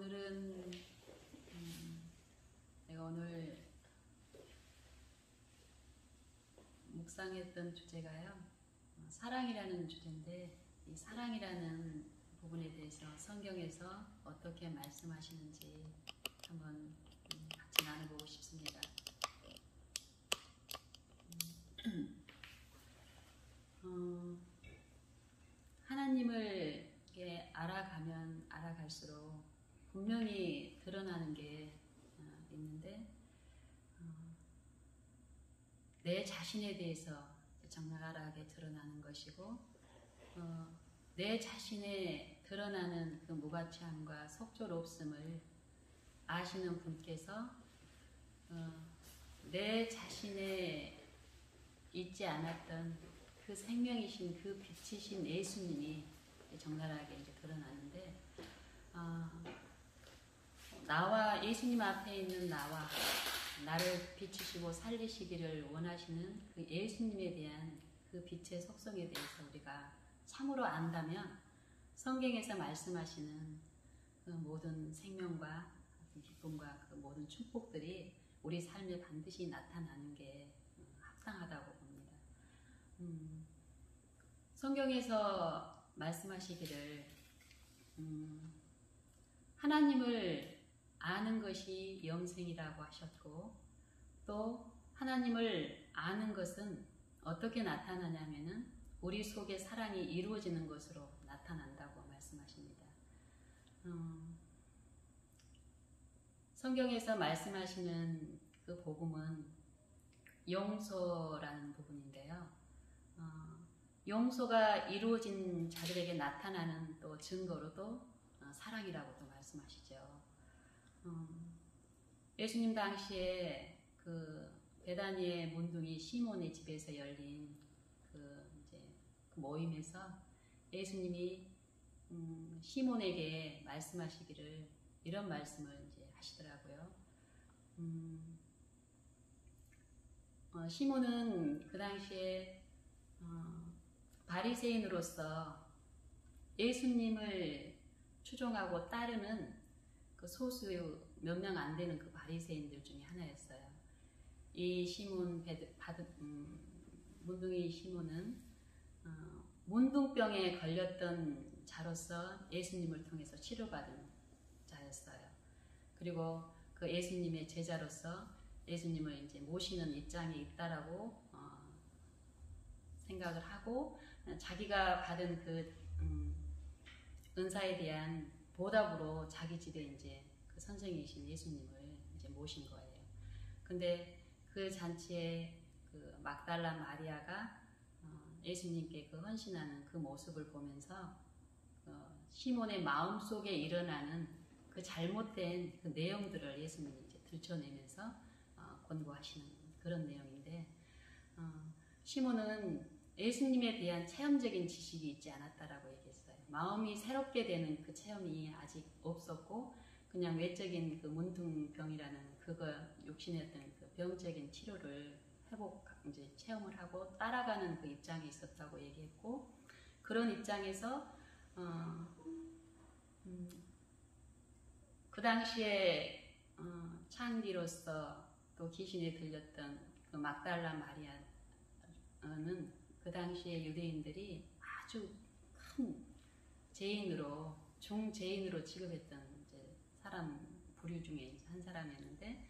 오늘은 내가 오늘 묵상했던 주제가요, 사랑이라는 주제인데, 이 사랑이라는 부분에 대해서 성경에서 어떻게 말씀하시는지 한번 같이 나눠보고 싶습니다. 하나님을 알아가면 알아갈수록 분명히 드러나는 게 있는데, 내 자신에 대해서 적나라하게 드러나는 것이고, 내 자신에 드러나는 그 무가치함과 속절없음을 아시는 분께서 내 자신에 있지 않았던 그 생명이신 그 빛이신 예수님이 적나라하게 이제 드러나는데, 나와 예수님 앞에 있는 나와 나를 비추시고 살리시기를 원하시는 그 예수님에 대한 그 빛의 속성에 대해서 우리가 참으로 안다면 성경에서 말씀하시는 그 모든 생명과 기쁨과 그 모든 축복들이 우리 삶에 반드시 나타나는 게 합당하다고 봅니다. 성경에서 말씀하시기를 하나님을 아는 것이 영생이라고 하셨고, 또 하나님을 아는 것은 어떻게 나타나냐면은 우리 속에 사랑이 이루어지는 것으로 나타난다고 말씀하십니다. 성경에서 말씀하시는 그 복음은 용서라는 부분인데요. 용서가 이루어진 자들에게 나타나는 또 증거로도 사랑이라고도 말씀하시죠. 예수님 당시에 그 베다니의 문둥이 시몬의 집에서 열린 그 모임에서 예수님이 시몬에게 말씀하시기를 이런 말씀을 이제 하시더라고요. 시몬은 그 당시에 바리새인으로서 예수님을 추종하고 따르는 그 소수 몇 명 안 되는 그 바리새인들 중에 하나였어요. 이 시몬 문둥이 시몬은 문둥병에 걸렸던 자로서 예수님을 통해서 치료받은 자였어요. 그리고 그 예수님의 제자로서 예수님을 이제 모시는 입장에 있다라고 생각을 하고, 자기가 받은 그 은사에 대한 보답으로 자기 집에 이제 그 선생이신 예수님을 이제 모신 거예요. 근데 그 잔치에 그 막달라 마리아가 예수님께 그 헌신하는 그 모습을 보면서 시몬의 마음속에 일어나는 그 잘못된 그 내용들을 예수님이 이제 들춰내면서 권고하시는 그런 내용인데, 시몬은 예수님에 대한 체험적인 지식이 있지 않았다라고 얘기했어요. 마음이 새롭게 되는 그 체험이 아직 없었고, 그냥 외적인 그 문둥병이라는 그거 욕심했던 그 병적인 치료를 이제 체험을 하고 따라가는 그 입장에 있었다고 얘기했고, 그런 입장에서 그 당시에 창기로서 또 귀신에 들렸던 그 막달라 마리아는 그 당시에 유대인들이 아주 큰 죄인으로, 중죄인으로 취급했던 이제 사람 부류 중에 한 사람이었는데,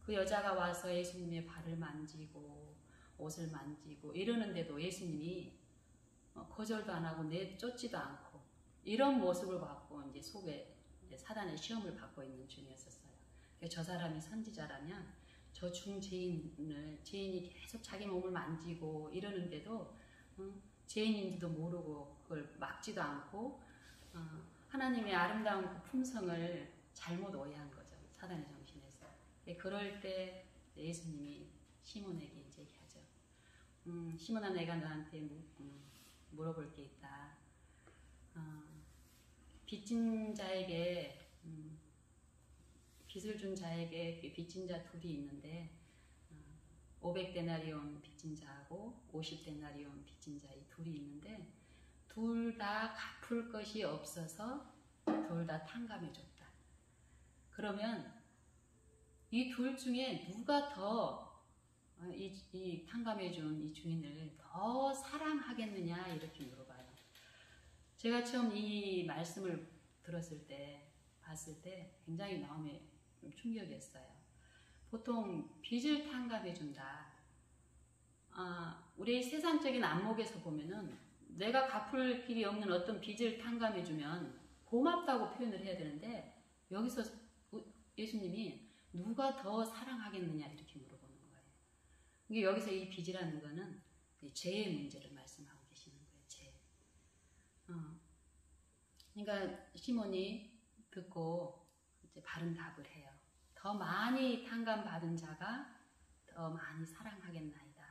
그 여자가 와서 예수님의 발을 만지고 옷을 만지고 이러는데도 예수님이 거절도 안 하고 내쫓지도 않고, 이런 모습을 갖고 이제 속에 이제 사단의 시험을 받고 있는 중이었었어요. 저 사람이 선지자라면 저 죄인이 계속 자기 몸을 만지고 이러는데도 죄인인지도 모르고 그걸 막지도 않고 하나님의 아름다운 그 품성을 잘못 오해한 거죠, 사단의 정신에서. 그럴 때 예수님이 시몬에게 이제 얘기하죠. 시몬아, 내가 너한테 물어볼 게 있다. 빚진 자에게 빚을 준 자에게 빚진 자 둘이 있는데, 500데나리온 빚진 자하고 50데나리온 빚진 자 이 둘이 있는데, 둘 다 갚을 것이 없어서 둘 다 탕감해줬다. 그러면 이 둘 중에 누가 더 이 탕감해준 이 주인을 더 사랑하겠느냐 이렇게 물어봐요. 제가 처음 이 말씀을 들었을 때, 봤을 때 굉장히 마음에 좀 충격이었어요. 보통 빚을 탕감해준다. 우리 세상적인 안목에서 보면은 내가 갚을 길이 없는 어떤 빚을 탕감해주면 고맙다고 표현을 해야 되는데, 여기서 예수님이 누가 더 사랑하겠느냐 이렇게 물어보는 거예요. 이게 여기서 이 빚이라는 거는 죄의 문제를 말씀하고 계시는 거예요. 죄. 그러니까 시몬이 듣고 이제 바른 답을 해요. 더 많이 탕감받은 자가 더 많이 사랑하겠나이다.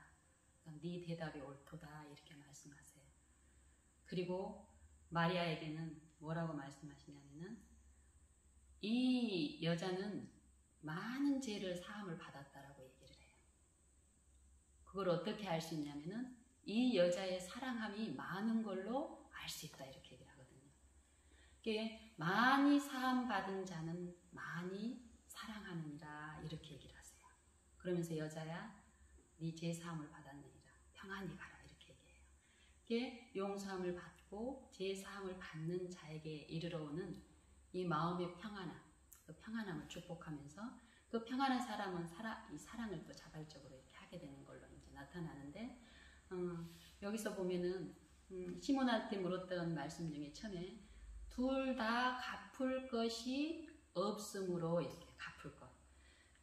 네 대답이 옳도다 이렇게 말씀하세요. 그리고 마리아에게는 뭐라고 말씀하시냐면은 이 여자는 많은 죄를 사함을 받았다라고 얘기를 해요. 그걸 어떻게 알 수 있냐면은 이 여자의 사랑함이 많은 걸로 알 수 있다 이렇게 얘기를 하거든요. 이게 많이 사함 받은 자는 많이 사랑하느니라 이렇게 얘기를 하세요. 그러면서 여자야, 네 죄 사함을 받았느니라 평안히 가라 이렇게 얘기해요. 이게 용서함을 받고 죄 사함을 받는 자에게 이르러 오는 이 마음의 평안함, 그 평안함을 축복하면서 그 평안한 사람은 이 사랑을 또 자발적으로 이렇게 하게 되는 걸로 이제 나타나는데, 여기서 보면은 시몬한테 물었던 말씀 중에 처음에 둘 다 갚을 것이 없으므로 이렇게 갚을 것.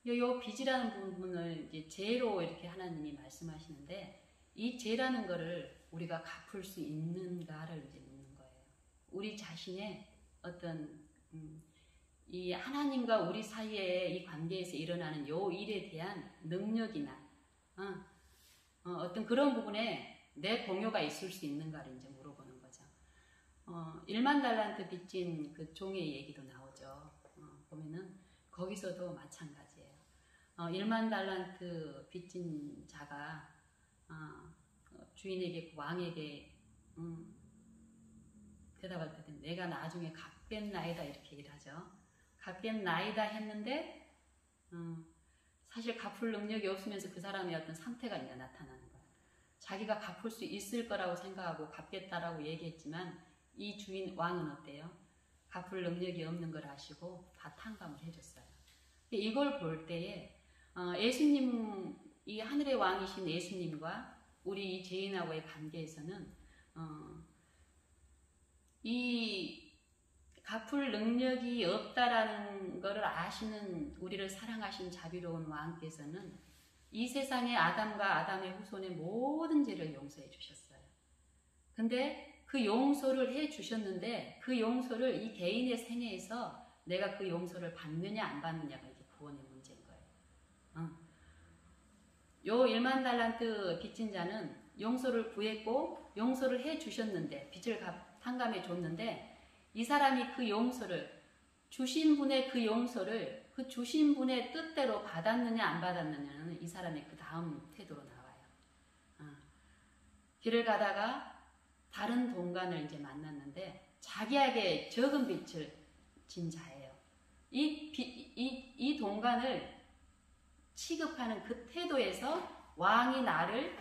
요 빚이라는 부분을 이제 죄로 이렇게 하나님이 말씀하시는데, 이 죄라는 거를 우리가 갚을 수 있는가를 이제 묻는 거예요. 우리 자신의 어떤 이 하나님과 우리 사이의 이 관계에서 일어나는 요 일에 대한 능력이나 어떤 그런 부분에 내 공효가 있을 수 있는가를 이제 물어보는 거죠. 1만 달란트 빚진 그 종의 얘기도 나오죠. 보면은 거기서도 마찬가지예요. 1만 달란트 빚진 자가 주인에게, 왕에게 대답할 때 내가 나중에 갚겠나이다 이렇게 얘기를 하죠. 갚겠나이다 했는데 사실 갚을 능력이 없으면서 그 사람의 어떤 상태가 이제 나타나는 거예요. 자기가 갚을 수 있을 거라고 생각하고 갚겠다라고 얘기했지만 이 주인 왕은 어때요? 갚을 능력이 없는 걸 아시고 다 탕감을 해줬어요. 이걸 볼 때에 예수님, 이 하늘의 왕이신 예수님과 우리 이 죄인하고의 관계에서는 이 갚을 능력이 없다라는 것을 아시는 우리를 사랑하신 자비로운 왕께서는 이 세상의 아담과 아담의 후손의 모든 죄를 용서해 주셨어요. 근데 그 용서를 해 주셨는데 그 용서를 이 개인의 생애에서 내가 그 용서를 받느냐 안 받느냐가 이게 구원의 문제인 거예요. 요 1만 달란트 빚진 자는 용서를 구했고 용서를 해 주셨는데, 빚을 탕감해 줬는데, 이 사람이 그 용서를, 주신 분의 그 용서를 그 주신 분의 뜻대로 받았느냐 안 받았느냐는 이 사람의 그 다음 태도로 나와요. 길을 가다가 다른 동간을 이제 만났는데 자기에게 적은 빚을 진 자예요. 이 동간을 취급하는 그 태도에서 왕이 나를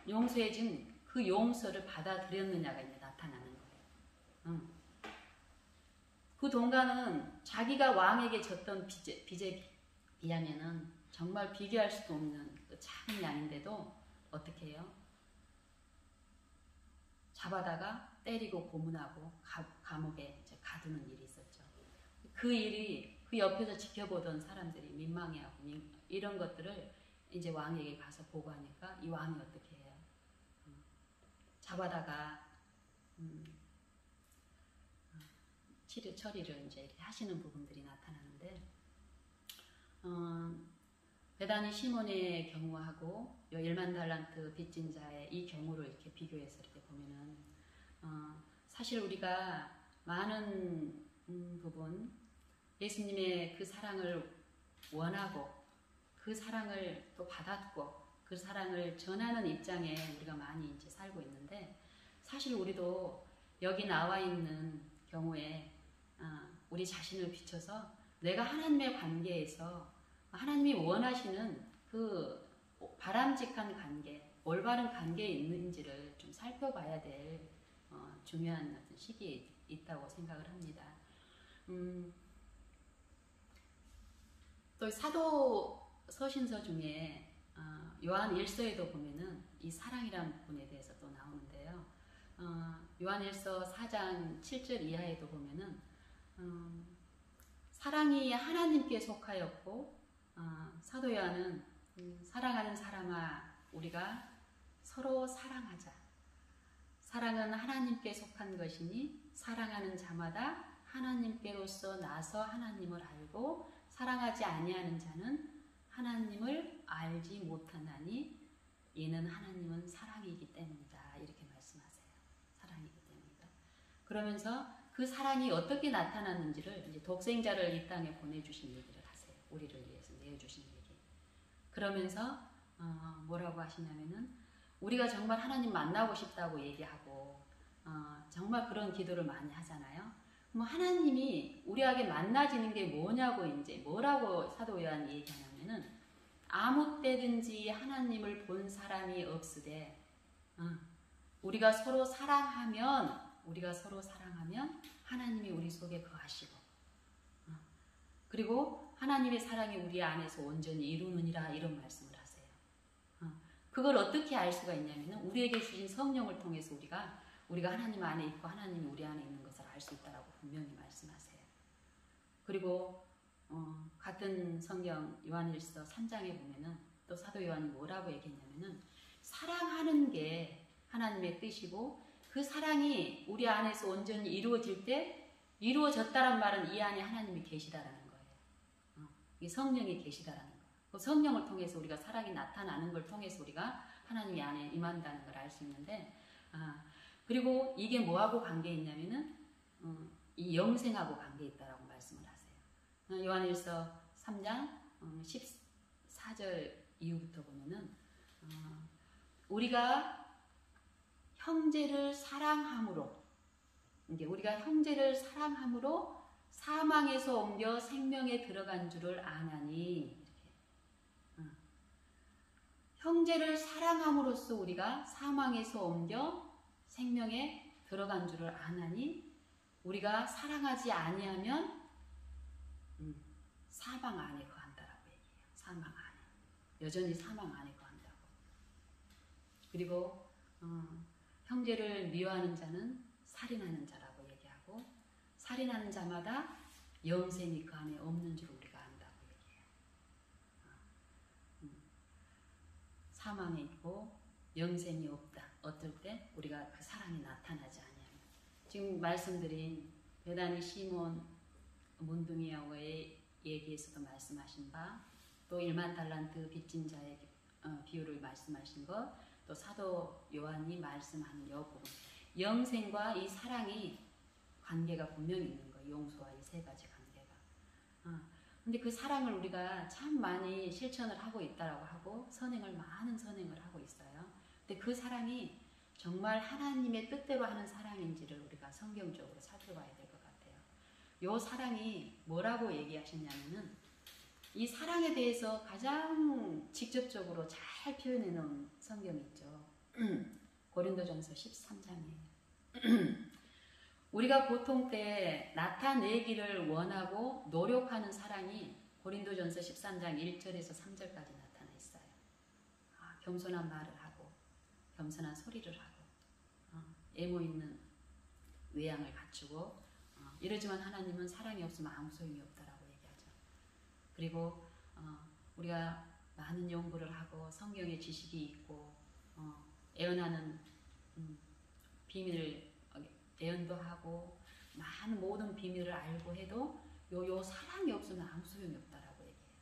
용서해 준 그 용서를 받아들였느냐가 이제 나타나는 거예요. 그 동간은 자기가 왕에게 졌던 빚에 비하면은 정말 비교할 수도 없는 그 작은 양인데도 어떻게 해요? 잡아다가 때리고 고문하고 감옥에 이제 가두는 일이 있었죠. 그 일이 그 옆에서 지켜보던 사람들이 민망해하고 이런 것들을 이제 왕에게 가서 보고하니까 이 왕이 어떻게 해요? 잡아다가 처리를 이제 이렇게 하시는 부분들이 나타나는데, 베다니 시몬의 경우하고 1만 달란트 빚진 자의 이 경우를 이렇게 비교해서 이렇게 보면은 사실 우리가 많은 부분 예수님의 그 사랑을 원하고 그 사랑을 또 받았고 그 사랑을 전하는 입장에 우리가 많이 이제 살고 있는데, 사실 우리도 여기 나와 있는 경우에 우리 자신을 비춰서 내가 하나님의 관계에서 하나님이 원하시는 그 바람직한 관계, 올바른 관계에 있는지를 좀 살펴봐야 될 중요한 어떤 시기에 있다고 생각을 합니다. 또 사도 서신서 중에 요한 1서에도 보면은 이 사랑이라는 부분에 대해서 또 나오는데요. 요한 1서 4장 7절 이하에도 보면은 사랑이 하나님께 속하였고 사도 요한은 사랑하는 사람아 우리가 서로 사랑하자. 사랑은 하나님께 속한 것이니 사랑하는 자마다 하나님께로서 나서 하나님을 알고 사랑하지 아니하는 자는 하나님을 알지 못하나니 이는 하나님은 사랑이기 때문이다. 이렇게 말씀하세요. 사랑이기 때문이다. 그러면서 그 사랑이 어떻게 나타났는지를 이제 독생자를 이 땅에 보내주신 얘기를 하세요. 우리를 위해서 내어주신 얘기. 그러면서 뭐라고 하시냐면은 우리가 정말 하나님 만나고 싶다고 얘기하고 정말 그런 기도를 많이 하잖아요. 뭐 하나님이 우리에게 만나지는 게 뭐냐고 이제 뭐라고 사도 요한이 얘기하냐면은 아무 때든지 하나님을 본 사람이 없으되 우리가 서로 사랑하면 하나님이 우리 속에 거하시고 그리고 하나님의 사랑이 우리 안에서 온전히 이루느니라 이런 말씀을 하세요. 그걸 어떻게 알 수가 있냐면은 우리에게 주신 성령을 통해서 우리가 하나님 안에 있고 하나님이 우리 안에 있는 것을 알 수 있다라고 분명히 말씀하세요. 그리고 같은 성경 요한일서 3장에 보면은 또 사도 요한이 뭐라고 얘기했냐면은 사랑하는 게 하나님의 뜻이고 그 사랑이 우리 안에서 온전히 이루어질 때 이루어졌다란 말은 이 안에 하나님이 계시다라는 거예요. 이 성령이 계시다라는 거예요. 그 성령을 통해서 우리가 사랑이 나타나는 걸 통해서 우리가 하나님이 안에 임한다는 걸 알 수 있는데 그리고 이게 뭐하고 관계 있냐면은 이 영생하고 관계 있다라고 말씀을 하세요. 요한일서 3장 14절 이후부터 보면은 우리가 형제를 사랑함으로 사망에서 옮겨 생명에 들어간 줄을 아나니 형제를 사랑함으로써 우리가 사망에서 옮겨 생명에 들어간 줄을 아나니 우리가 사랑하지 아니하면 사망 안에 거한다라고 얘기해요. 사망 안에 여전히 사망 안에 거한다고. 그리고 형제를 미워하는 자는 살인하는 자라고 얘기하고 살인하는 자마다 영생이 그 안에 없는 줄 우리가 안다고 얘기해요. 사망에 있고 영생이 없다. 어떨 때 우리가 그 사랑이 나타나지 않냐면 지금 말씀드린 베다니 시몬 문둥이와의 얘기에서도 말씀하신 바 또 1만 달란트 빚진 자의 비유를 말씀하신 것 또 사도 요한이 말씀하는 여 부분 영생과 이 사랑이 관계가 분명히 있는 거예요. 용서와 이 세 가지 관계가. 근데 그 사랑을 우리가 참 많이 실천을 하고 있다라고 하고 많은 선행을 하고 있어요. 근데 그 사랑이 정말 하나님의 뜻대로 하는 사랑인지를 우리가 성경적으로 살펴봐야 될 것 같아요. 이 사랑이 뭐라고 얘기하셨냐면은 이 사랑에 대해서 가장 직접적으로 잘 표현해 놓은 성경이 있죠. 고린도전서 13장이에요. 우리가 보통 때 나타내기를 원하고 노력하는 사랑이 고린도전서 13장 1절에서 3절까지 나타나 있어요. 겸손한 말을 하고 겸손한 소리를 하고 애모 있는 외양을 갖추고 이러지만 하나님은 사랑이 없으면 아무 소용이 없다라고 얘기하죠. 그리고 우리가 많은 연구를 하고 성경의 지식이 있고 애언하는 비밀을 애언도 하고 많은 모든 비밀을 알고 해도 요 사랑이 없으면 아무 소용이 없다라고 얘기해요.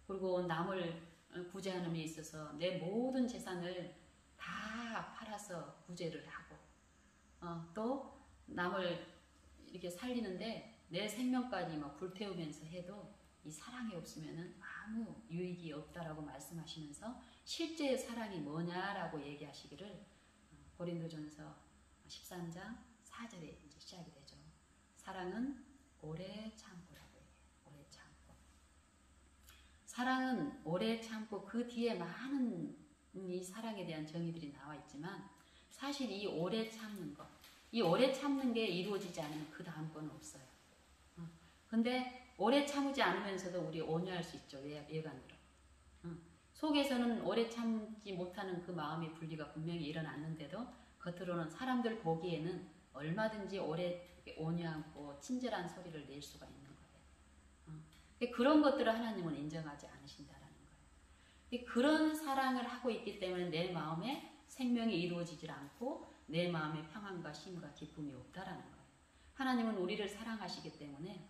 그리고 남을 구제하는 데 있어서 내 모든 재산을 다 팔아서 구제를 하고 또 남을 이렇게 살리는데 내 생명까지 막 불태우면서 해도 이 사랑이 없으면은 아무 유익이 없다라고 말씀하시면서 실제의 사랑이 뭐냐라고 얘기하시기를 고린도전서 13장 4절에 이제 시작이 되죠. 사랑은 오래 참고라고 해요. 오래 참고. 사랑은 오래 참고 그 뒤에 많은 이 사랑에 대한 정의들이 나와 있지만 사실 이 오래 참는 것, 이 오래 참는 게 이루어지지 않으면 그 다음 건 없어요. 근데 오래 참지 않으면서도 우리 온유할 수 있죠. 외관으로. 속에서는 오래 참지 못하는 그 마음의 분리가 분명히 일어났는데도 겉으로는 사람들 보기에는 얼마든지 오래 온유하고 친절한 소리를 낼 수가 있는 거예요. 그런 것들을 하나님은 인정하지 않으신다라는 거예요. 그런 사랑을 하고 있기 때문에 내 마음에 생명이 이루어지질 않고 내 마음에 평안과 쉼과 기쁨이 없다라는 거예요. 하나님은 우리를 사랑하시기 때문에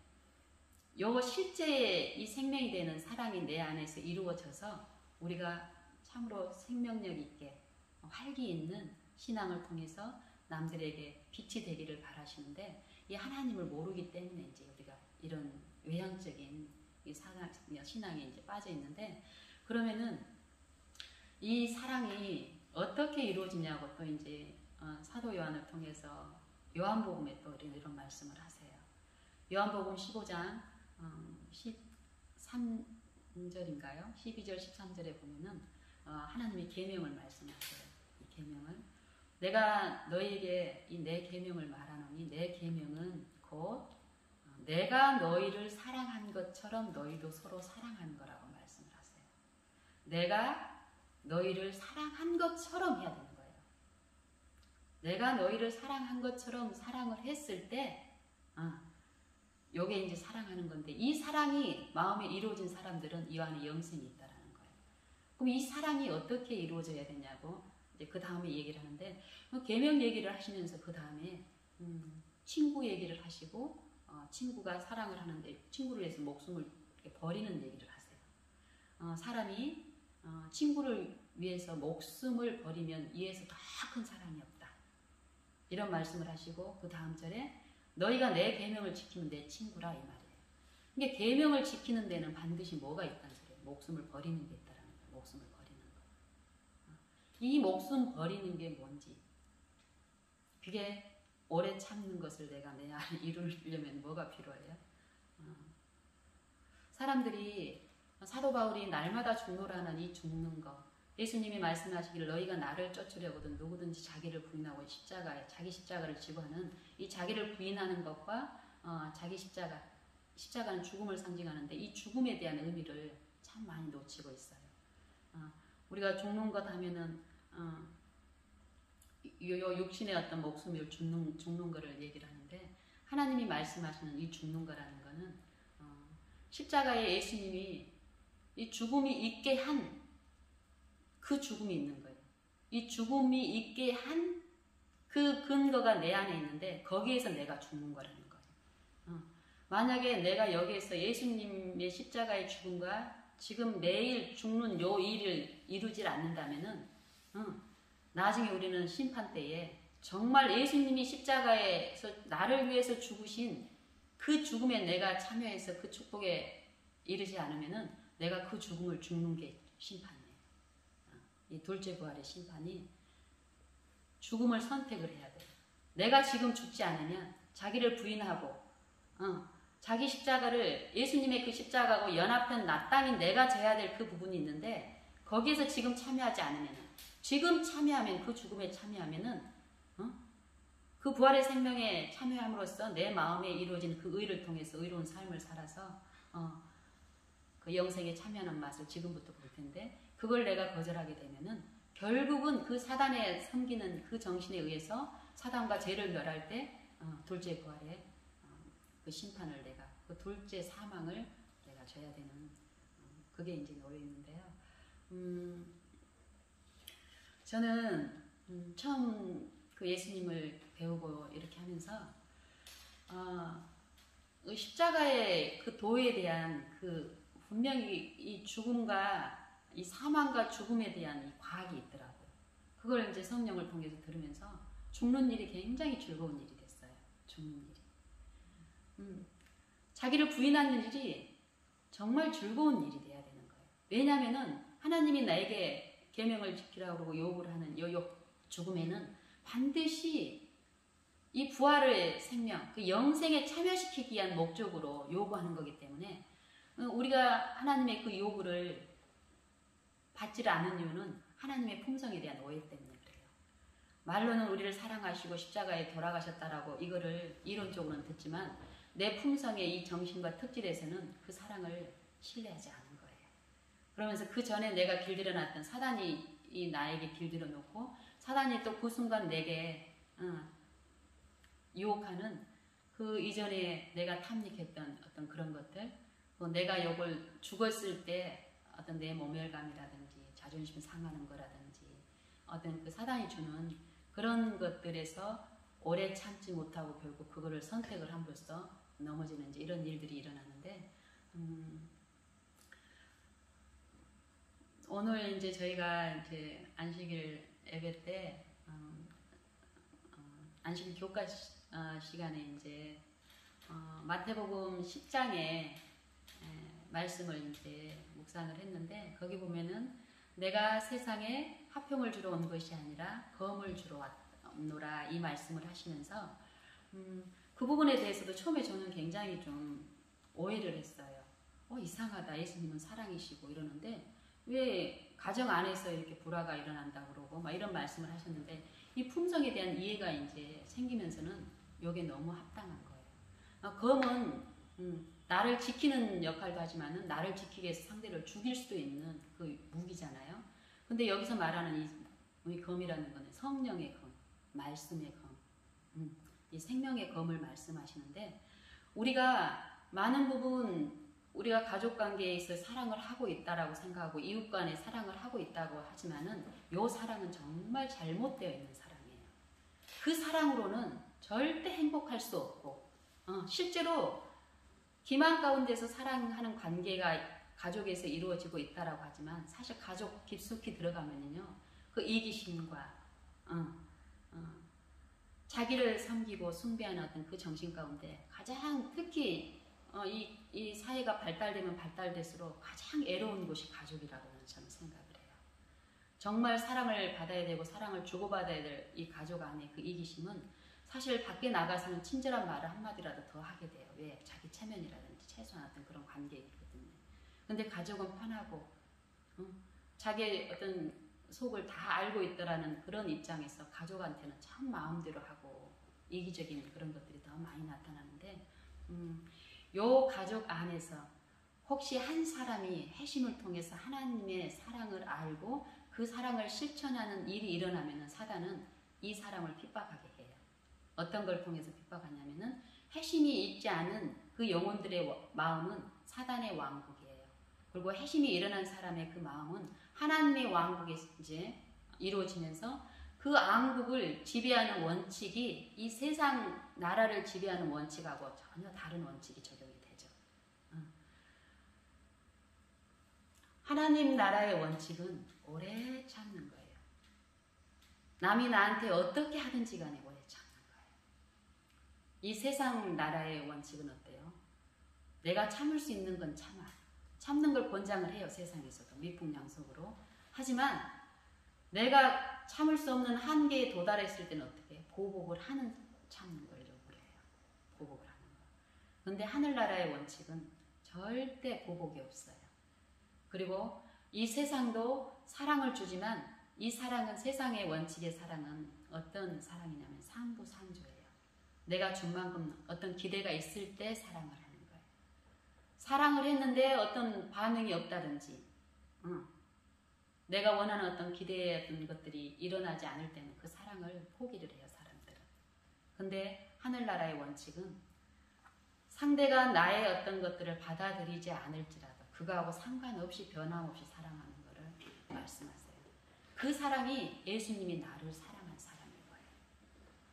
요 실제 이 생명이 되는 사랑이 내 안에서 이루어져서 우리가 참으로 생명력 있게 활기 있는 신앙을 통해서 남들에게 빛이 되기를 바라시는데 이 하나님을 모르기 때문에 이제 우리가 이런 외향적인 이 신앙에 이제 빠져 있는데 그러면은 이 사랑이 어떻게 이루어지냐고 또 이제 사도 요한을 통해서 요한복음에 또 이런 말씀을 하세요. 요한복음 15장 13절인가요? 12절 13절에 보면은 하나님이 계명을 말씀하세요. 이 계명을 내가 너희에게 이 내 계명을 말하노니 내 계명은 곧 내가 너희를 사랑한 것처럼 너희도 서로 사랑하는 거라고 말씀을 하세요. 내가 너희를 사랑한 것처럼 해야 되는 거예요. 내가 너희를 사랑한 것처럼 사랑을 했을 때 요게 이제 사랑하는 건데 이 사랑이 마음에 이루어진 사람들은 이 안에 영생이 있다라는 거예요. 그럼 이 사랑이 어떻게 이루어져야 되냐고 이제 그 다음에 얘기를 하는데 계명 얘기를 하시면서 그 다음에 친구 얘기를 하시고 친구가 사랑을 하는데 친구를 위해서 목숨을 버리는 얘기를 하세요. 사람이 친구를 위해서 목숨을 버리면 이에서 더 큰 사랑이 없다. 이런 말씀을 하시고 그 다음 절에 너희가 내 계명을 지키면 내 친구라 이 말이에요. 이게 계명을 지키는 데는 반드시 뭐가 있다는 소리예요. 목숨을 버리는 게 있다는 거예요. 목숨을 버리는 거. 이 목숨 버리는 게 뭔지 그게 오래 참는 것을 내가 내 안에 이루려면 뭐가 필요해요? 사람들이 사도 바울이 날마다 죽노라는 이 죽는 것 예수님이 말씀하시기를 너희가 나를 쫓으려거든 누구든지 자기를 부인하고 자기 십자가를 지고 하는 이 자기를 부인하는 것과 자기 십자가는 죽음을 상징하는데 이 죽음에 대한 의미를 참 많이 놓치고 있어요. 우리가 죽는 것 하면은 요 육신의 어떤 목숨을 죽는 거를 얘기를 하는데 하나님이 말씀하시는 이 죽는 거라는 거는 십자가에 예수님이 이 죽음이 있게 한 그 죽음이 있는 거예요. 이 죽음이 있게 한 그 근거가 내 안에 있는데 거기에서 내가 죽는 거라는 거예요. 만약에 내가 여기에서 예수님의 십자가의 죽음과 지금 매일 죽는 요 일을 이루질 않는다면은 나중에 우리는 심판 때에 정말 예수님이 십자가에서 나를 위해서 죽으신 그 죽음에 내가 참여해서 그 축복에 이르지 않으면은 내가 그 죽음을 죽는 게 심판이에요. 이 둘째 부활의 심판이 죽음을 선택을 해야 돼요. 내가 지금 죽지 않으면 자기를 부인하고 자기 십자가를 예수님의 그 십자가하고 연합한 나 땅인 내가 져야 될 그 부분이 있는데 거기에서 지금 참여하지 않으면 지금 참여하면 그 죽음에 참여하면은 그 부활의 생명에 참여함으로써 내 마음에 이루어진 그 의를 통해서 의로운 삶을 살아서 그 영생에 참여하는 맛을 지금부터 볼 텐데 그걸 내가 거절하게 되면은 결국은 그 사단에 섬기는 그 정신에 의해서 사단과 죄를 멸할 때 둘째 부활의 그 심판을 내가 그 둘째 사망을 내가 져야 되는 그게 이제 놓여 있는데요. 저는 처음 그 예수님을 배우고 이렇게 하면서 십자가의 그 도에 대한 그 분명히 이 죽음과 이 사망과 죽음에 대한 이 과학이 있더라고요. 그걸 이제 성령을 통해서 들으면서 죽는 일이 굉장히 즐거운 일이 됐어요. 죽는 일이. 자기를 부인하는 일이 정말 즐거운 일이 돼야 되는 거예요. 왜냐하면은 하나님이 나에게 계명을 지키라고 그러고 요구를 하는 요 죽음에는 반드시 이 부활의 생명, 그 영생에 참여시키기 위한 목적으로 요구하는 거기 때문에 우리가 하나님의 그 요구를 받지를 않은 이유는 하나님의 품성에 대한 오해 때문에 그래요. 말로는 우리를 사랑하시고 십자가에 돌아가셨다라고 이거를 이론적으로는 듣지만 내 품성의 이 정신과 특질에서는 그 사랑을 신뢰하지 않은 거예요. 그러면서 그 전에 내가 길들여 놨던 사단이 나에게 길들여 놓고 사단이 또 그 순간 내게 유혹하는 그 이전에 내가 탐닉했던 어떤 그런 것들, 내가 이걸 죽었을 때 어떤 내 모멸감이라든지 자존심 상하는 거라든지 어떤 그 사단이 주는 그런 것들에서 오래 참지 못하고 결국 그거를 선택을 함으로써 넘어지는 이제 이런 일들이 일어나는데 오늘 이제 저희가 이제 안식일 예배 때 안식일 교과 시간에 이제 마태복음 10장에 말씀을 이제 묵상을 했는데 거기 보면은 내가 세상에 화평을 주러 온 것이 아니라 검을 주러 왔노라 이 말씀을 하시면서 그 부분에 대해서도 처음에 저는 굉장히 좀 오해를 했어요. 이상하다. 예수님은 사랑이시고 이러는데 왜 가정 안에서 이렇게 불화가 일어난다고 그러고 막 이런 말씀을 하셨는데 이 품성에 대한 이해가 이제 생기면서는 이게 너무 합당한 거예요. 검은 나를 지키는 역할도 하지만은 나를 지키기 위해서 상대를 죽일 수도 있는 그 무기잖아요. 근데 여기서 말하는 이 검이라는 거는 성령의 검, 말씀의 검, 이 생명의 검을 말씀하시는데 우리가 많은 부분 우리가 가족 관계에 있어 사랑을 하고 있다라고 생각하고 이웃 간에 사랑을 하고 있다고 하지만은 요 사랑은 정말 잘못되어 있는 사랑이에요. 그 사랑으로는 절대 행복할 수 없고 실제로 기만 가운데서 사랑하는 관계가 가족에서 이루어지고 있다라고 하지만 사실 가족 깊숙이 들어가면요 그 이기심과 자기를 섬기고 숭배하는 어떤 그 정신 가운데 가장 특히 이 사회가 발달되면 발달될수록 가장 애로운 곳이 가족이라고 저는 생각을 해요. 정말 사랑을 받아야 되고 사랑을 주고받아야 될 이 가족 안에 그 이기심은 사실 밖에 나가서는 친절한 말을 한마디라도 더 하게 돼요. 왜? 자기 체면이라든지 최소한 어떤 그런 관계이거든요. 근데 가족은 편하고 자기의 어떤 속을 다 알고 있더라는 그런 입장에서 가족한테는 참 마음대로 하고 이기적인 그런 것들이 더 많이 나타나는데 요 가족 안에서 혹시 한 사람이 회심을 통해서 하나님의 사랑을 알고 그 사랑을 실천하는 일이 일어나면 사단은 이 사람을 핍박하게 해요. 어떤 걸 통해서 핍박하냐면은 회심이 있지 않은 그 영혼들의 마음은 사단의 왕국이에요. 그리고 회심이 일어난 사람의 그 마음은 하나님의 왕국에 이제 이루어지면서 그 왕국을 지배하는 원칙이 이 세상 나라를 지배하는 원칙하고 전혀 다른 원칙이 적용이 되죠. 하나님 나라의 원칙은 오래 참는 거예요. 남이 나한테 어떻게 하든지 간에 오래 참는 거예요. 이 세상 나라의 원칙은 어때요? 내가 참을 수 있는 건 참아. 참는 걸 권장을 해요. 세상에서도 미풍양속으로. 하지만 내가 참을 수 없는 한계에 도달했을 때는 어떻게 해요? 보복을 하는 참는 걸 요구를 해요. 보복을 하는 거. 그런데 하늘나라의 원칙은 절대 보복이 없어요. 그리고 이 세상도 사랑을 주지만 이 사랑은 세상의 원칙의 사랑은 어떤 사랑이냐면 상부상조예요. 내가 준 만큼 어떤 기대가 있을 때 사랑을 하는 거예요. 사랑을 했는데 어떤 반응이 없다든지 내가 원하는 어떤 기대했던 것들이 일어나지 않을 때는 그 사랑을 포기를 해요. 사람들은. 근데 하늘나라의 원칙은 상대가 나의 어떤 것들을 받아들이지 않을지라도 그거하고 상관없이 변함없이 사랑하는 것을 말씀하세요. 그 사랑이 예수님이 나를 사랑한 사랑인 거예요.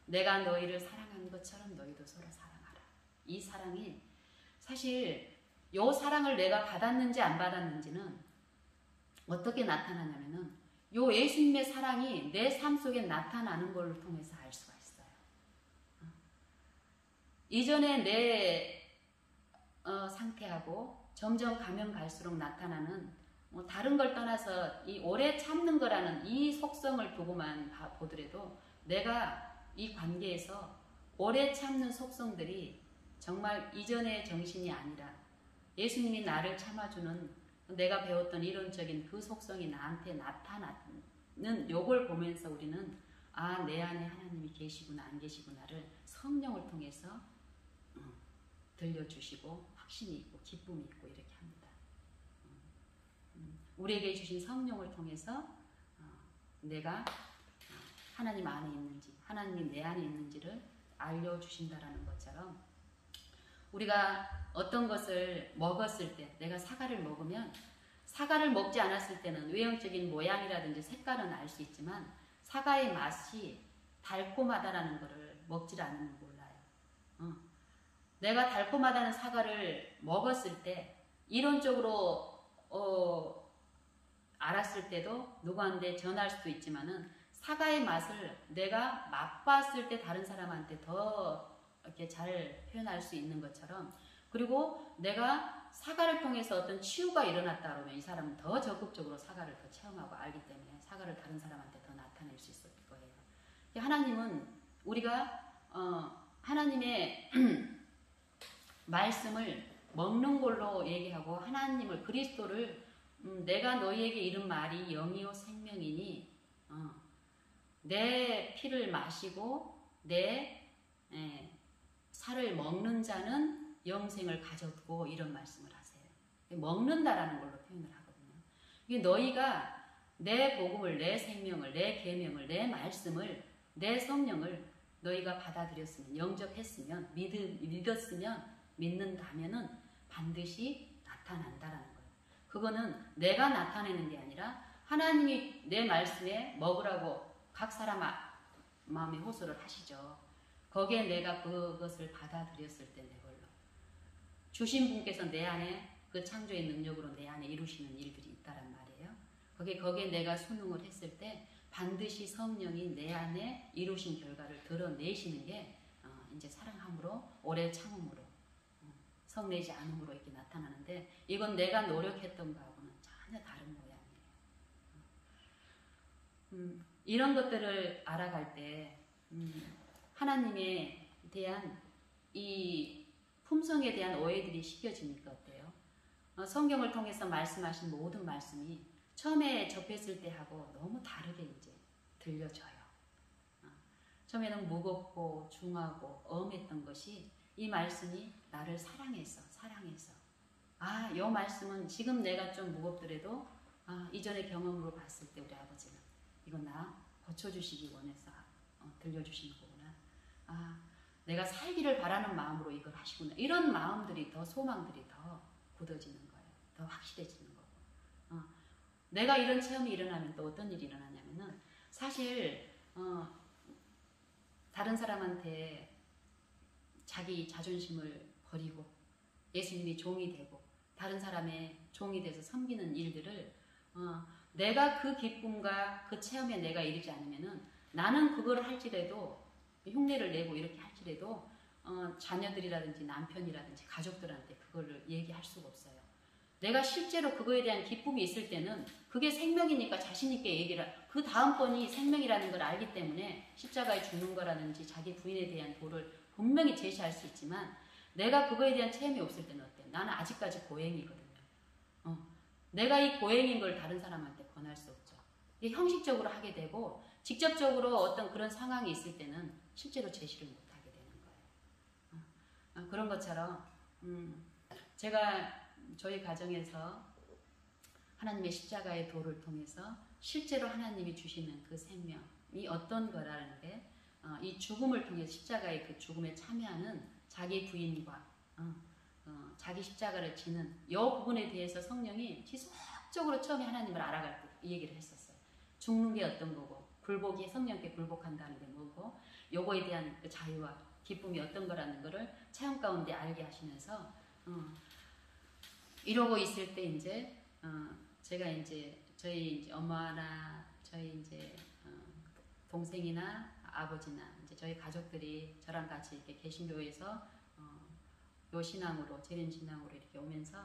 내가 너희를 사랑한 것처럼 너희도 서로 사랑하라. 이 사랑이 사실 이 사랑을 내가 받았는지 안 받았는지는 어떻게 나타나냐면은 요 예수님의 사랑이 내 삶 속에 나타나는 걸 통해서 알 수가 있어요. 이전에 내 상태하고 점점 가면 갈수록 나타나는 다른 걸 떠나서 이 오래 참는 거라는 이 속성을 두고만 보더라도 내가 이 관계에서 오래 참는 속성들이 정말 이전의 정신이 아니라 예수님이 나를 참아주는 내가 배웠던 이론적인 그 속성이 나한테 나타나는 요걸 보면서 우리는 아, 내 안에 하나님이 계시구나 안 계시구나를 성령을 통해서 들려주시고 확신이 있고 기쁨이 있고 이렇게 합니다. 우리에게 주신 성령을 통해서 내가 하나님 안에 있는지 하나님이 내 안에 있는지를 알려주신다라는 것처럼 우리가 어떤 것을 먹었을 때 내가 사과를 먹으면 사과를 먹지 않았을 때는 외형적인 모양이라든지 색깔은 알 수 있지만 사과의 맛이 달콤하다라는 것을 먹질 않으면 몰라요. 내가 달콤하다는 사과를 먹었을 때 이론적으로 알았을 때도 누구한테 전할 수도 있지만은 사과의 맛을 내가 맛봤을 때 다른 사람한테 더 이렇게 잘 표현할 수 있는 것처럼 그리고 내가 사과를 통해서 어떤 치유가 일어났다 그러면 이 사람은 더 적극적으로 사과를 더 체험하고 알기 때문에 사과를 다른 사람한테 더 나타낼 수 있을 거예요. 하나님은 우리가 하나님의 말씀을 먹는 걸로 얘기하고 하나님을 그리스도를 내가 너희에게 이른 말이 영이요 생명이니 내 피를 마시고 내 살을 먹는 자는 영생을 가졌고 이런 말씀을 하세요. 먹는다라는 걸로 표현을 하거든요. 이게 너희가 내 복음을, 내 생명을, 내 계명을, 내 말씀을, 내 성령을 너희가 받아들였으면, 영접했으면, 믿었으면, 믿는다면은 반드시 나타난다라는 거예요. 그거는 내가 나타내는 게 아니라 하나님이 내 말씀에 먹으라고 각 사람 마음에 호소를 하시죠. 거기에 내가 그것을 받아들였을 때 내 걸로 주신 분께서 내 안에 그 창조의 능력으로 내 안에 이루시는 일들이 있다란 말이에요. 거기에 내가 순응을 했을 때 반드시 성령이 내 안에 이루신 결과를 드러내시는 게 이제 사랑함으로 오래 참음으로 성내지 않음으로 이렇게 나타나는데 이건 내가 노력했던 거하고는 전혀 다른 모양이에요. 이런 것들을 알아갈 때 하나님에 대한 이 품성에 대한 오해들이 씻겨지니까 어때요? 성경을 통해서 말씀하신 모든 말씀이 처음에 접했을 때하고 너무 다르게 이제 들려져요. 처음에는 무겁고 중하고 엄했던 것이 이 말씀이 나를 사랑해서 이 말씀은 지금 내가 좀 무겁더라도 이전의 경험으로 봤을 때 우리 아버지는 이거 나 고쳐주시기 원해서 들려주시는 거구나. 내가 살기를 바라는 마음으로 이걸 하시구나. 이런 마음들이 더 소망들이 더 굳어지는 거예요. 더 확실해지는 거고. 내가 이런 체험이 일어나면 또 어떤 일이 일어나냐면은 사실 다른 사람한테 자기 자존심을 버리고 예수님이 종이 되고 다른 사람의 종이 돼서 섬기는 일들을 내가 그 기쁨과 그 체험에 내가 이르지 않으면은 나는 그걸 할지라도 흉내를 내고 이렇게 할지라도 자녀들이라든지 남편이라든지 가족들한테 그거를 얘기할 수가 없어요. 내가 실제로 그거에 대한 기쁨이 있을 때는 그게 생명이니까 자신 있게 얘기를 그 다음번이 생명이라는 걸 알기 때문에 십자가에 죽는 거라든지 자기 부인에 대한 도를 분명히 제시할 수 있지만 내가 그거에 대한 체험이 없을 때는 어때? 나는 아직까지 고행이거든요. 내가 이 고행인 걸 다른 사람한테 권할 수 없죠. 이게 형식적으로 하게 되고 직접적으로 어떤 그런 상황이 있을 때는 실제로 제시를 못하게 되는 거예요. 그런 것처럼 제가 저희 가정에서 하나님의 십자가의 도를 통해서 실제로 하나님이 주시는 그 생명이 어떤 거라는 게 이 죽음을 통해 십자가의 그 죽음에 참여하는 자기 부인과 자기 십자가를 지는 이 부분에 대해서 성령이 지속적으로 처음에 하나님을 알아갈 때 이 얘기를 했었어요. 죽는 게 어떤 거고 굴복이 성령께 굴복한다는 게 뭐고 요거에 대한 그 자유와 기쁨이 어떤 거라는 거를 체험 가운데 알게 하시면서 이러고 있을 때 이제 제가 이제 저희 이제 엄마나 저희 이제 동생이나 아버지나 이제 저희 가족들이 저랑 같이 이렇게 개신교에서 요 신앙으로 재림 신앙으로 이렇게 오면서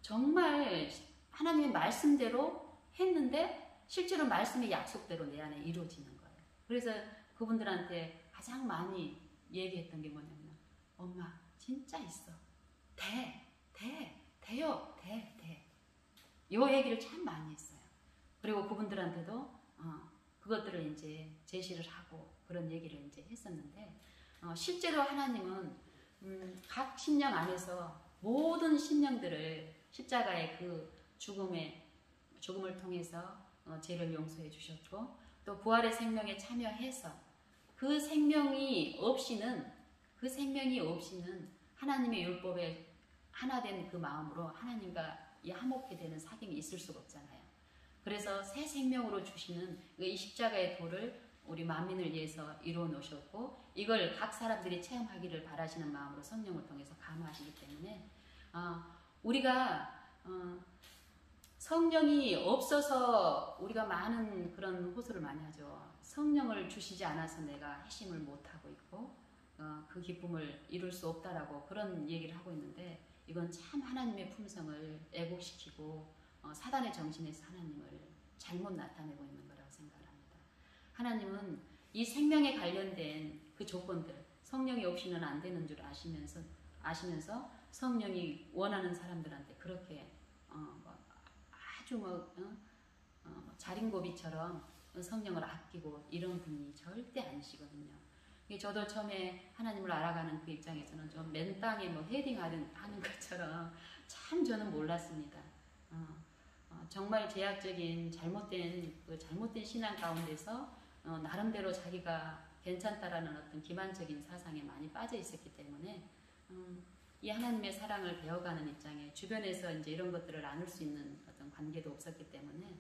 정말 하나님의 말씀대로 했는데 실제로 말씀의 약속대로 내 안에 이루어지는 거예요. 그래서 그분들한테 가장 많이 얘기했던 게 뭐냐면 엄마 진짜 있어. 돼요. 요 얘기를 참 많이 했어요. 그리고 그분들한테도 그것들을 이제 제시를 하고 그런 얘기를 이제 했었는데 실제로 하나님은 각 심령 안에서 모든 심령들을 십자가의 그 죽음을 통해서 죄를 용서해 주셨고 또 부활의 생명에 참여해서 그 생명이 없이는 하나님의 율법에 하나 된 그 마음으로 하나님과 이 화목해 되는 사귐이 있을 수가 없잖아요. 그래서 새 생명으로 주시는 이 십자가의 도를 우리 만민을 위해서 이루어 놓으셨고 이걸 각 사람들이 체험하기를 바라시는 마음으로 성령을 통해서 감화하시기 때문에 우리가 성령이 없어서 우리가 많은 그런 호소를 많이 하죠. 성령을 주시지 않아서 내가 회심을 못하고 있고 그 기쁨을 이룰 수 없다라고 그런 얘기를 하고 있는데 이건 참 하나님의 품성을 애곡시키고 사단의 정신에서 하나님을 잘못 나타내고 있는 거라고 생각을 합니다. 하나님은 이 생명에 관련된 그 조건들 성령이 없이는 안 되는 줄 아시면서 성령이 원하는 사람들한테 그렇게 아주 자린고비처럼 성령을 아끼고 이런 분이 절대 아니시거든요. 저도 처음에 하나님을 알아가는 그 입장에서는 좀 맨 땅에 헤딩하는 것처럼 참 저는 몰랐습니다. 정말 제약적인 잘못된 신앙 가운데서 나름대로 자기가 괜찮다라는 어떤 기만적인 사상에 많이 빠져 있었기 때문에 이 하나님의 사랑을 배워가는 입장에 주변에서 이제 이런 것들을 나눌 수 있는 어떤 관계도 없었기 때문에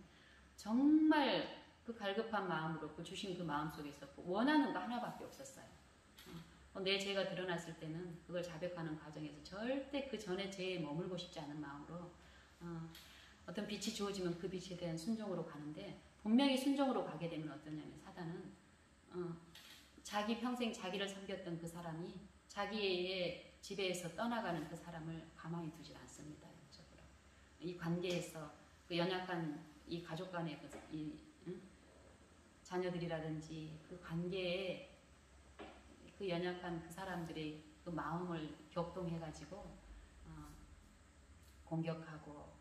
정말 그 갈급한 마음으로 그 주신 그 마음 속에 있었고 원하는 거 하나밖에 없었어요. 내 죄가 드러났을 때는 그걸 자백하는 과정에서 절대 그 전에 죄에 머물고 싶지 않은 마음으로 어떤 빛이 주어지면 그 빛에 대한 순종으로 가는데 분명히 순종으로 가게 되면 어떠냐면 사단은 자기 평생 자기를 섬겼던 그 사람이 자기의 지배에서 떠나가는 그 사람을 가만히 두질 않습니다. 영적으로. 이 관계에서 그 연약한 이 가족 간의 자녀들이라든지 그 관계에 그 연약한 그 사람들의 그 마음을 격동해가지고 공격하고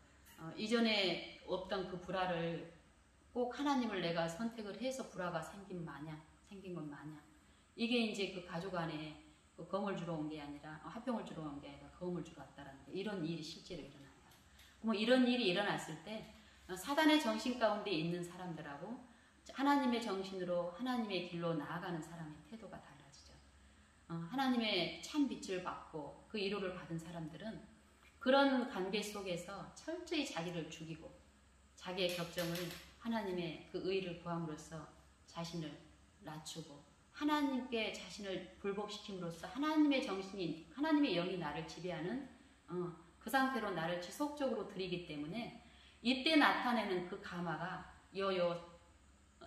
이전에 없던 그 불화를 꼭 하나님을 내가 선택을 해서 불화가 생긴 것 마냥 이게 이제 그 가족 안에 그 검을 주러 온 게 아니라 화평을 주러 온 게 아니라 검을 주러 왔다라는 게 이런 일이 실제로 일어나요. 이런 일이 일어났을 때 사단의 정신 가운데 있는 사람들하고 하나님의 정신으로 하나님의 길로 나아가는 사람의 태도가 달라지죠. 하나님의 참 빛을 받고 그 위로를 받은 사람들은 그런 관계 속에서 철저히 자기를 죽이고 자기의 격정을 하나님의 그 의를 구함으로써 자신을 낮추고 하나님께 자신을 불복시킴으로써 하나님의 영이 나를 지배하는 그 상태로 나를 지속적으로 들이기 때문에 이때 나타내는 그 감화가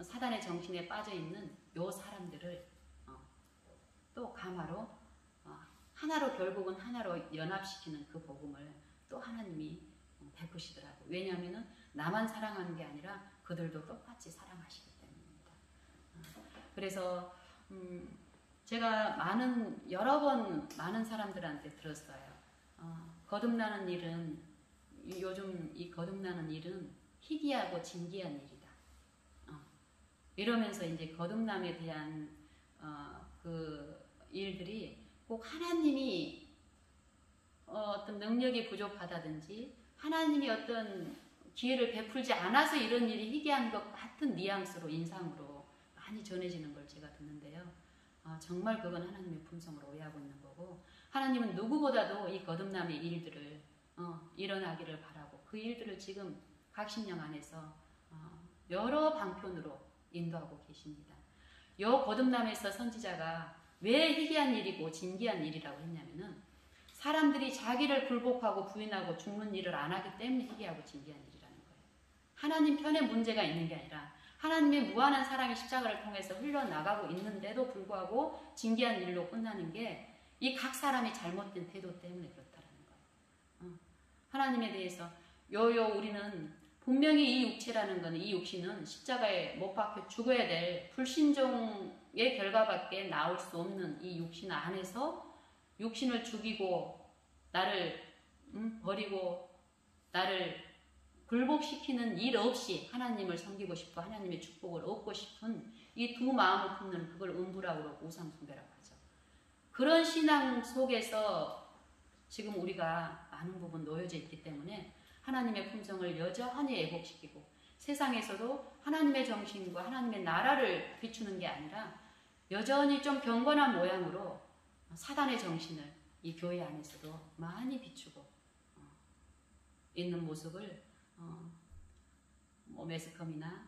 사단의 정신에 빠져있는 요 사람들을 또 감화로 결국은 하나로 연합시키는 그 복음을 또 하나님이 베푸시더라고요. 왜냐하면 나만 사랑하는 게 아니라 그들도 똑같이 사랑하시기 때문입니다. 그래서 제가 여러 번 많은 사람들한테 들었어요. 거듭나는 일은 요즘 이 거듭나는 일은 희귀하고 진귀한 일이다. 이러면서 이제 거듭남에 대한 그 일들이 꼭 하나님이 어떤 능력이 부족하다든지 하나님이 어떤 기회를 베풀지 않아서 이런 일이 희귀한 것 같은 뉘앙스로 인상으로 많이 전해지는 걸 제가 듣는데요. 정말 그건 하나님의 품성으로 오해하고 있는 거고 하나님은 누구보다도 이 거듭남의 일들을 일어나기를 바라고 그 일들을 지금 각 심령 안에서 여러 방편으로 인도하고 계십니다. 요 거듭남에서 선지자가 왜 희귀한 일이고 진귀한 일이라고 했냐면은 사람들이 자기를 굴복하고 부인하고 죽는 일을 안 하기 때문에 희귀하고 진귀한 일이라는 거예요. 하나님 편에 문제가 있는 게 아니라 하나님의 무한한 사랑의 십자가를 통해서 흘러나가고 있는데도 불구하고 진귀한 일로 끝나는 게 이 각 사람의 잘못된 태도 때문에 그렇다라는 거예요. 하나님에 대해서 우리는 분명히 이 육체라는 것은, 이 육신은 십자가에 못 박혀 죽어야 될 불신종의 결과밖에 나올 수 없는 이 육신 안에서 육신을 죽이고 나를 버리고 나를 굴복시키는 일 없이 하나님을 섬기고 싶어 하나님의 축복을 얻고 싶은 이 두 마음을 품는 그걸 음부라고 그러고 우상숭배라고 하죠. 그런 신앙 속에서 지금 우리가 많은 부분 놓여져 있기 때문에 하나님의 품성을 여전히 애곡시키고 세상에서도 하나님의 정신과 하나님의 나라를 비추는 게 아니라 여전히 좀 경건한 모양으로 사단의 정신을 이 교회 안에서도 많이 비추고 있는 모습을 매스컴이나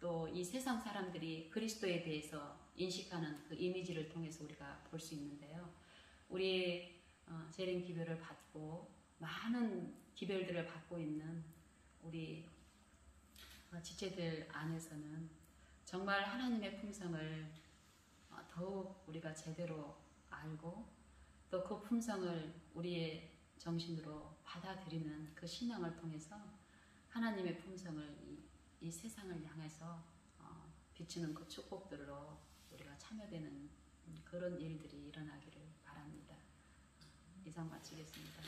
또 이 세상 사람들이 그리스도에 대해서 인식하는 그 이미지를 통해서 우리가 볼 수 있는데요. 우리 재림 기별을 받고 많은 기별들을 받고 있는 우리 지체들 안에서는 정말 하나님의 품성을 더욱 우리가 제대로 알고 또 그 품성을 우리의 정신으로 받아들이는 그 신앙을 통해서 하나님의 품성을 이 세상을 향해서 비추는 그 축복들로 우리가 참여되는 그런 일들이 일어나기를 바랍니다. 이상 마치겠습니다.